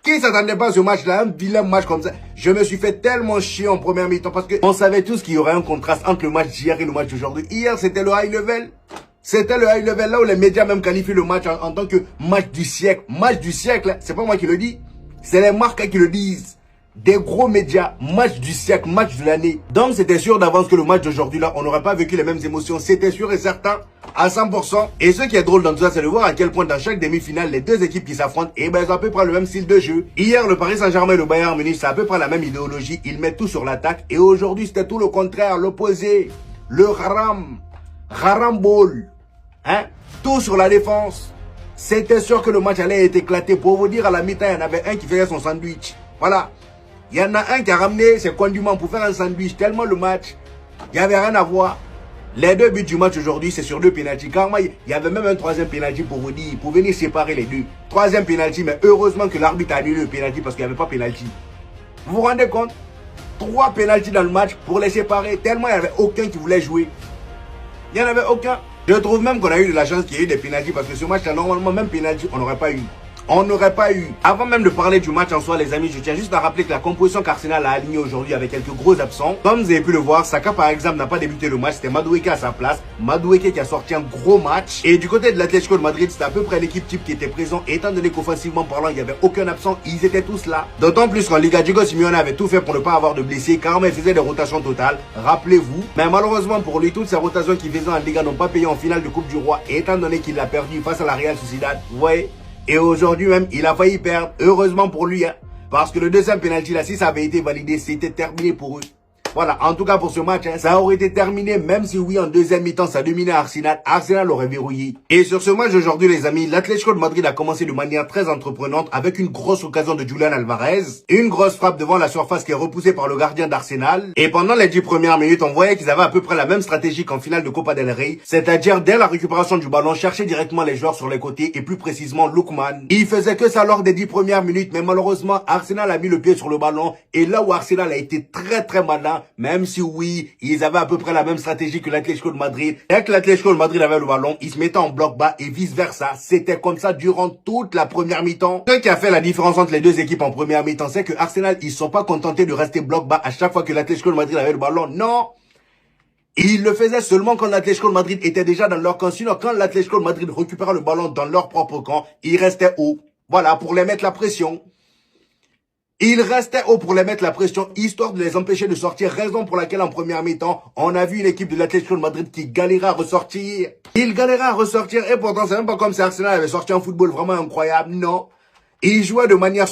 Qui s'attendait pas à ce match-là, un vilain match comme ça? Je me suis fait tellement chier en première mi-temps parce que on savait tous qu'il y aurait un contraste entre le match d'hier et le match d'aujourd'hui. Hier, c'était le high level. C'était le high level là où les médias même qualifient le match en tant que match du siècle. Match du siècle, c'est pas moi qui le dis. C'est les marques qui le disent. Des gros médias, match du siècle, match de l'année. Donc c'était sûr d'avance que le match d'aujourd'hui là, on n'aurait pas vécu les mêmes émotions. C'était sûr et certain, à 100%. Et ce qui est drôle dans tout ça, c'est de voir à quel point dans chaque demi-finale, les deux équipes qui s'affrontent, eh ben, ils ont à peu près le même style de jeu. Hier, le Paris Saint-Germain et le Bayern Munich, c'est à peu près la même idéologie. Ils mettent tout sur l'attaque. Et aujourd'hui, c'était tout le contraire, l'opposé. Le haram ball. Hein? Tout sur la défense. C'était sûr que le match allait être éclaté. Pour vous dire, à la mi-temps, il y en avait un qui faisait son sandwich. Voilà. Il y en a un qui a ramené ses condiments pour faire un sandwich. Tellement le match, il n'y avait rien à voir. Les deux buts du match aujourd'hui, c'est sur deux pénaltys. Car moi, il y avait même un troisième pénalty pour vous dire, pour venir séparer les deux. Troisième pénalty, mais heureusement que l'arbitre a annulé le pénalty parce qu'il n'y avait pas pénalty. Vous vous rendez compte? 3 pénaltys dans le match pour les séparer. Tellement il n'y avait aucun qui voulait jouer. Il n'y en avait aucun. Je trouve même qu'on a eu de la chance qu'il y ait eu des pénaltys parce que ce match-là, normalement, même pénalty, on n'aurait pas eu. On n'aurait pas eu. Avant même de parler du match en soi, les amis, je tiens juste à rappeler que la composition qu'Arsenal a alignée aujourd'hui avec quelques gros absents. Comme vous avez pu le voir, Saka par exemple n'a pas débuté le match, c'était Madueke à sa place. Madueke qui a sorti un gros match. Et du côté de l'Atlético de Madrid, c'était à peu près l'équipe type qui était présent. Étant donné qu'offensivement parlant, il n'y avait aucun absent, ils étaient tous là. D'autant plus qu'en Liga, Diego Simeone avait tout fait pour ne pas avoir de blessés, car il faisait des rotations totales, rappelez-vous. Mais malheureusement pour lui, toutes ces rotations qu'il faisait en Liga n'ont pas payé en finale de Coupe du Roi. Et étant donné qu'il l'a perdu face à la Real Sociedad, vous voyez. Et aujourd'hui même, il a failli perdre. Heureusement pour lui, hein, parce que le deuxième penalty là, si ça avait été validé, c'était terminé pour eux. Voilà, en tout cas pour ce match, hein, ça aurait été terminé, même si oui, en deuxième mi-temps, ça dominait Arsenal. Arsenal aurait verrouillé. Et sur ce match d'aujourd'hui, les amis, l'Atlético de Madrid a commencé de manière très entreprenante avec une grosse occasion de Julian Alvarez. Une grosse frappe devant la surface qui est repoussée par le gardien d'Arsenal. Et pendant les 10 premières minutes, on voyait qu'ils avaient à peu près la même stratégie qu'en finale de Copa del Rey. C'est-à-dire, dès la récupération du ballon, chercher directement les joueurs sur les côtés et plus précisément Lookman. Il faisait que ça lors des 10 premières minutes, mais malheureusement, Arsenal a mis le pied sur le ballon. Et là où Arsenal a été très malin, même si oui, ils avaient à peu près la même stratégie que l'Atlético de Madrid. Dès que l'Atlético de Madrid avait le ballon, ils se mettaient en bloc bas et vice versa. C'était comme ça durant toute la première mi-temps. Ce qui a fait la différence entre les deux équipes en première mi-temps, c'est que Arsenal, ils sont pas contentés de rester bloc bas à chaque fois que l'Atlético de Madrid avait le ballon. Non! Ils le faisaient seulement quand l'Atlético de Madrid était déjà dans leur camp. Sinon, quand l'Atlético de Madrid récupérait le ballon dans leur propre camp, ils restaient haut. Voilà, pour les mettre la pression. Il restait haut pour les mettre la pression, histoire de les empêcher de sortir, raison pour laquelle en première mi-temps, on a vu une équipe de l'Atlético de Madrid qui galérait à ressortir. Il galérait à ressortir et pourtant c'est même pas comme si Arsenal avait sorti un football vraiment incroyable, non. Il jouait de manière